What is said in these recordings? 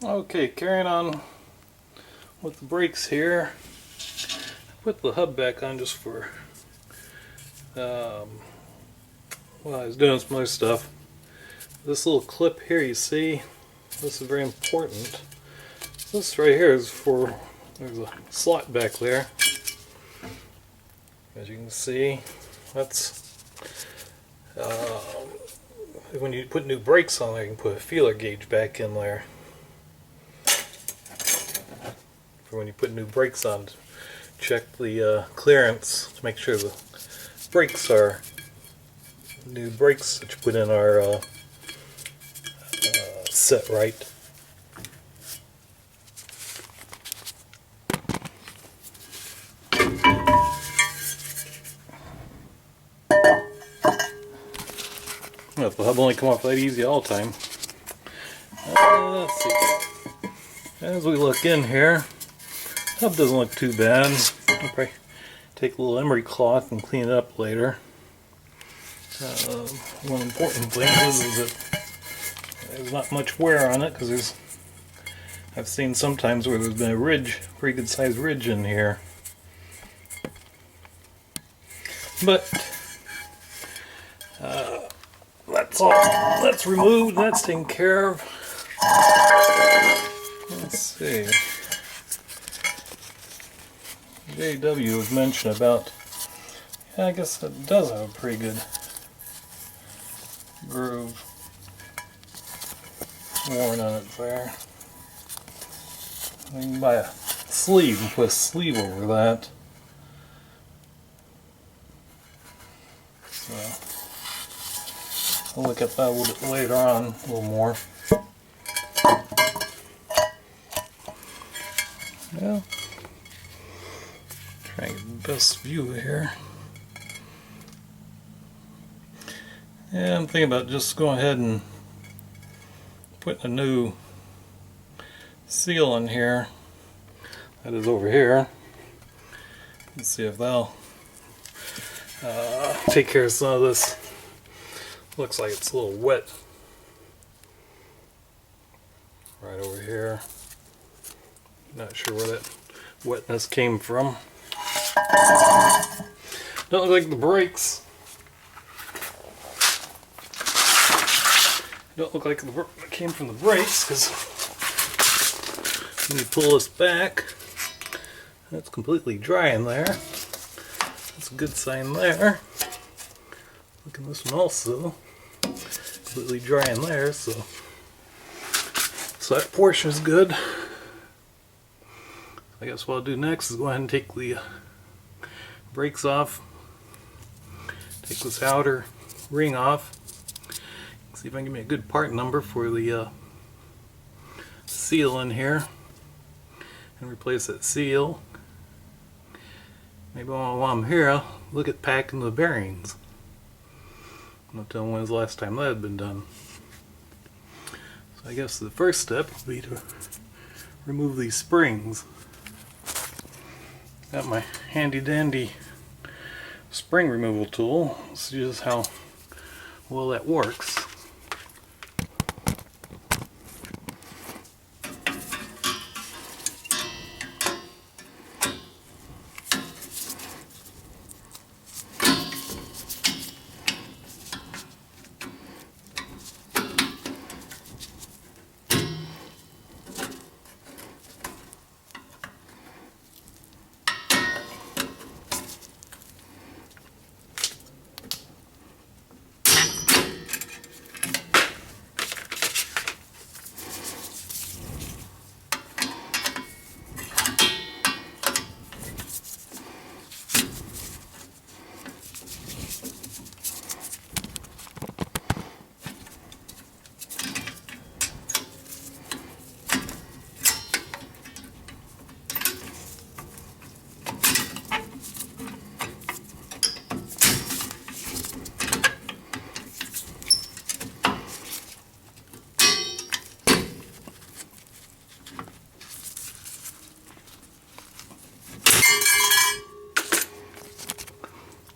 Okay, carrying on with the brakes here. Put the hub back on just for while I was doing some other stuff. This little clip here, you see, this is very important. This right here is for, there's a slot back there. As you can see, that's when you put new brakes on there, you can put a feeler gauge back in there. For when you put new brakes on, check the clearance to make sure the brakes are new brakes that you put in are set right. Well, the hub only come off that easy all the time. Let's see. As we look in here, hub doesn't look too bad. I'll probably take a little emery cloth and clean it up later. One important thing is that there's not much wear on it, because I've seen sometimes where there's been a ridge, pretty good sized ridge in here. But that's all. That's removed. That's taken care of. Let's see. JW was mentioned about. Yeah, I guess it does have a pretty good groove worn on it there. You can buy a sleeve and put a sleeve over that. So we'll look at that a little bit later on, a little more. Yeah. Try to get the best view here. Yeah, I'm thinking about just going ahead and putting a new seal in here. That is over here. Let's see if that'll take care of some of this. Looks like it's a little wet right over here. Not sure where that wetness came from. Don't look like the brakes. Don't look like it came from the brakes, because when you pull this back, that's completely dry in there. That's a good sign there. Look at this one also, completely dry in there, so that portion is good. I guess what I'll do next is go ahead and take the brakes off, take this outer ring off, see if I can give me a good part number for the seal in here, and replace that seal. Maybe while I'm here, I'll look at packing the bearings. I'm not telling when was the last time that had been done. So I guess the first step would be to remove these springs. Got my handy dandy spring removal tool. Let's see just how well that works.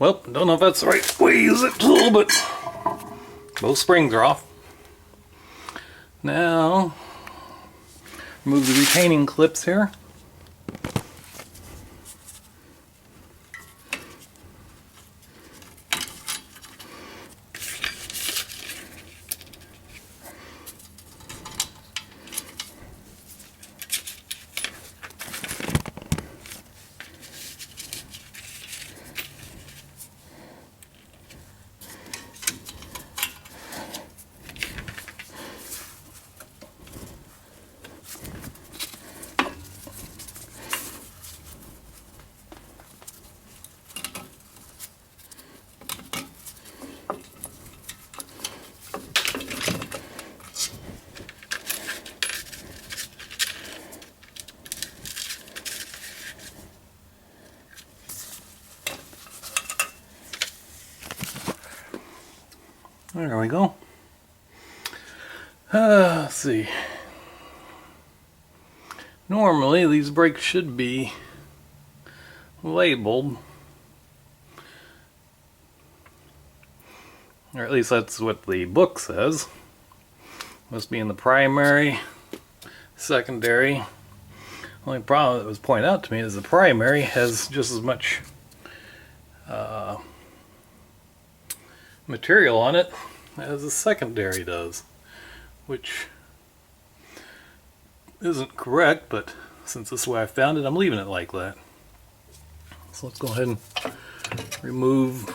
Well, don't know if that's the right way to use that tool, but both springs are off. Now, Remove the retaining clips here. There we go. Let's see. Normally these brakes should be labeled, or at least that's what the book says. Must be in the primary, secondary. Only problem that was pointed out to me is the primary has just as much material on it as the secondary does, which isn't correct, but since this is the way I found it, I'm leaving it like that. So let's go ahead and remove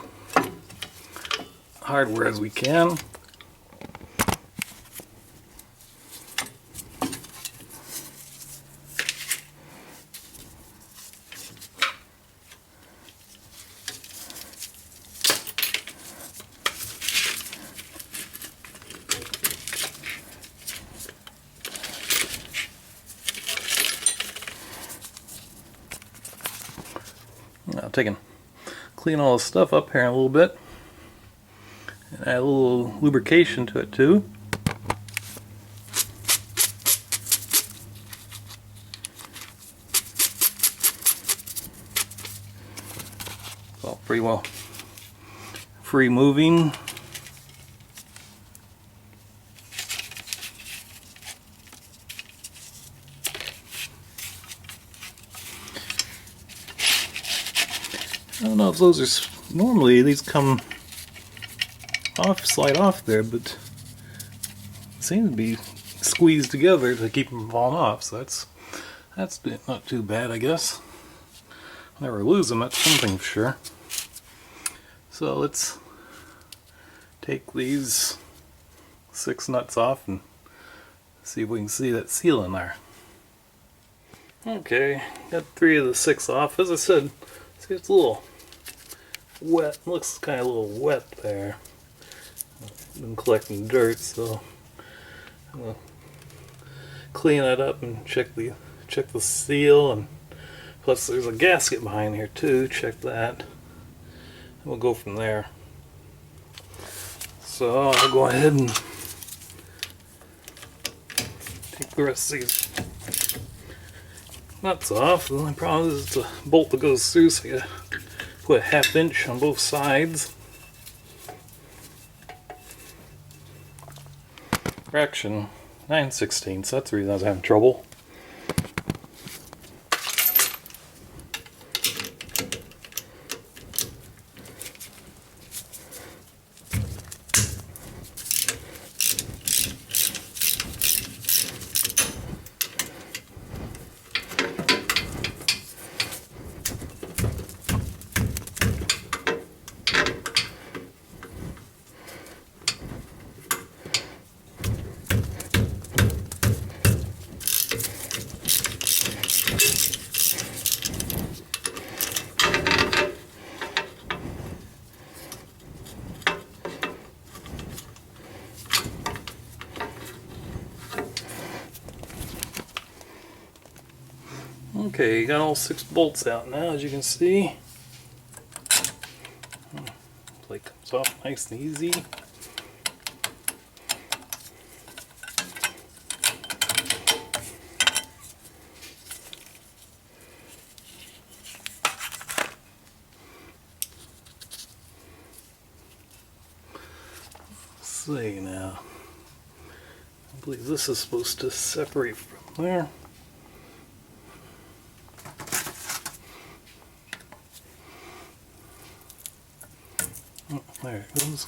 hardware as we can. I'll take and clean all this stuff up here in a little bit and add a little lubrication to it too. It's all pretty well free moving. I don't know if those are, normally these come off, slide off there, but seem to be squeezed together to keep them falling off, so that's not too bad, I guess. Never lose them, that's something for sure. So let's take these 6 nuts off and see if we can see that seal in there. Okay, got 3 of the 6 off. As I said, see, it's a little wet. Looks kind of a little wet there. I've been collecting dirt, so I'm gonna clean that up and check the seal, and plus there's a gasket behind here too. Check that. And we'll go from there. So I'll go ahead and take the rest of these nuts off. The only problem is the bolt that goes through, so you gotta put a 1/2 inch on both sides. Fraction 9/16, so that's the reason I was having trouble. Okay, you got all 6 bolts out now, as you can see. Plate comes off nice and easy. Let's see now. I believe this is supposed to separate from there. Oh, there it goes.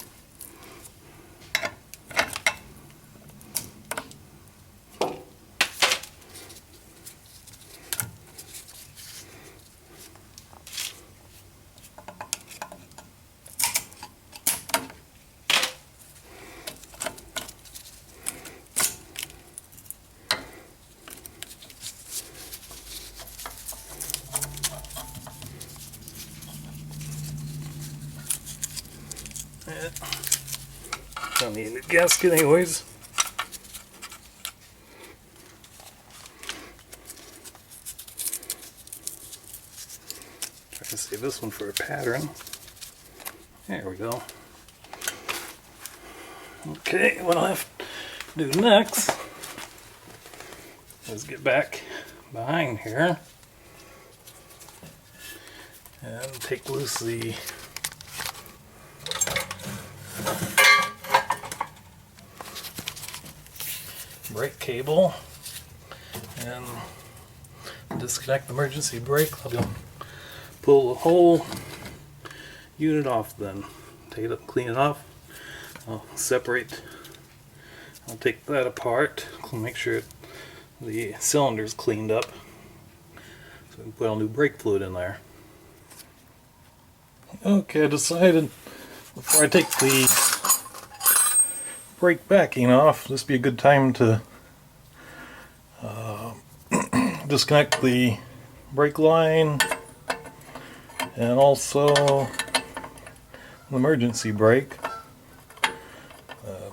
Don't need a gasket anyways. Try to save this one for a pattern. There we go. Okay, what I'll have to do next is get back behind here and take loose the brake cable and disconnect the emergency brake. I'll pull the whole unit off then. Take it up, clean it off. I'll take that apart, make sure the cylinder's cleaned up so we can put all new brake fluid in there. Okay, I decided before I take the brake backing off, this would be a good time to disconnect the brake line and also the emergency brake.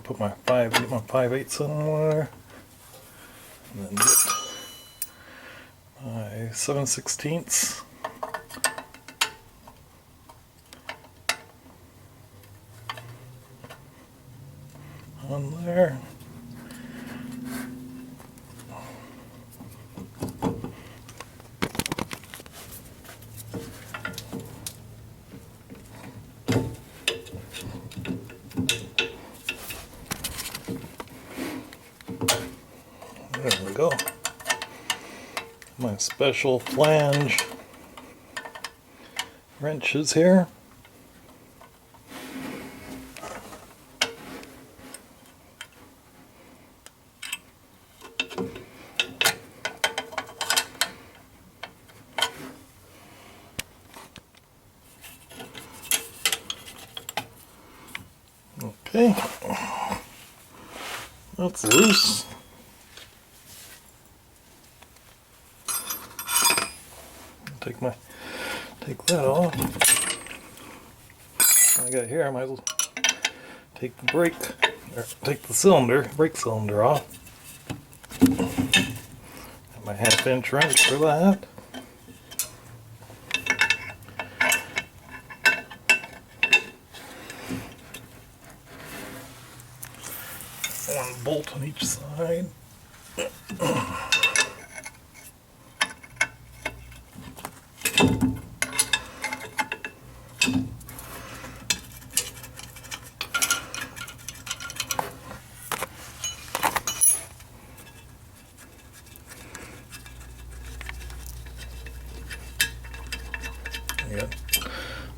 Put my 5/8 somewhere, and then get my 7/16 on there. There we go. My special flange wrenches here. Okay, that's loose. Take that off. What I got here, I might as well take the take the brake cylinder off. Got my 1/2" wrench for that. One bolt on each side.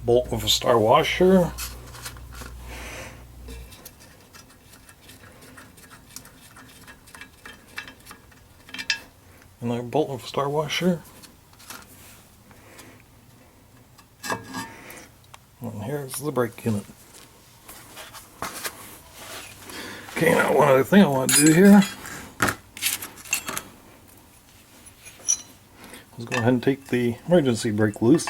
Bolt with a star washer. Another bolt with a star washer. And here's the brake unit. Okay, now one other thing I want to do here is go ahead and take the emergency brake loose.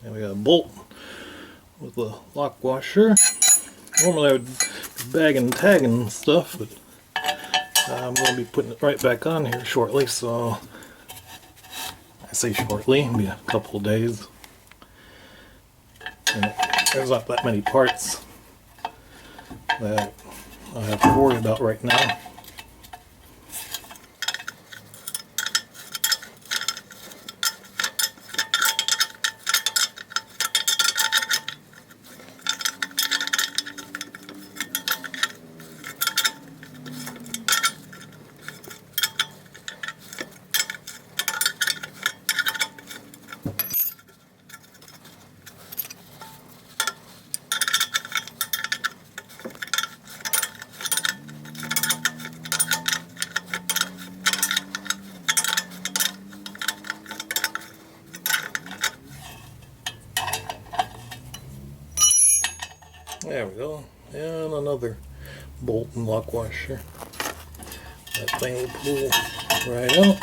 And we got a bolt with a lock washer. Normally I would be bagging and tagging stuff, but I'm going to be putting it right back on here shortly, so I say shortly, it'll be a couple of days. And there's not that many parts that I have to worry about right now. There we go. And another bolt and lock washer. That thing will pull right out.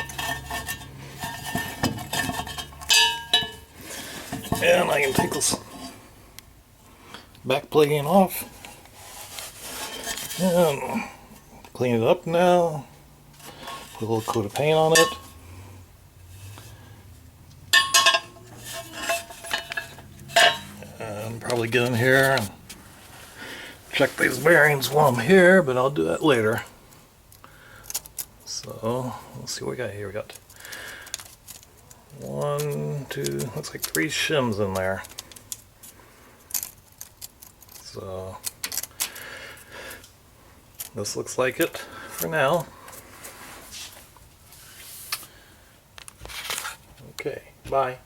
And I can take this back plating off. And clean it up now. Put a little coat of paint on it. And probably get in here and check these bearings while I'm here, but I'll do that later. So let's see what we got here. We got 1, 2, looks like 3 shims in there. So this looks like it for now. Okay, bye.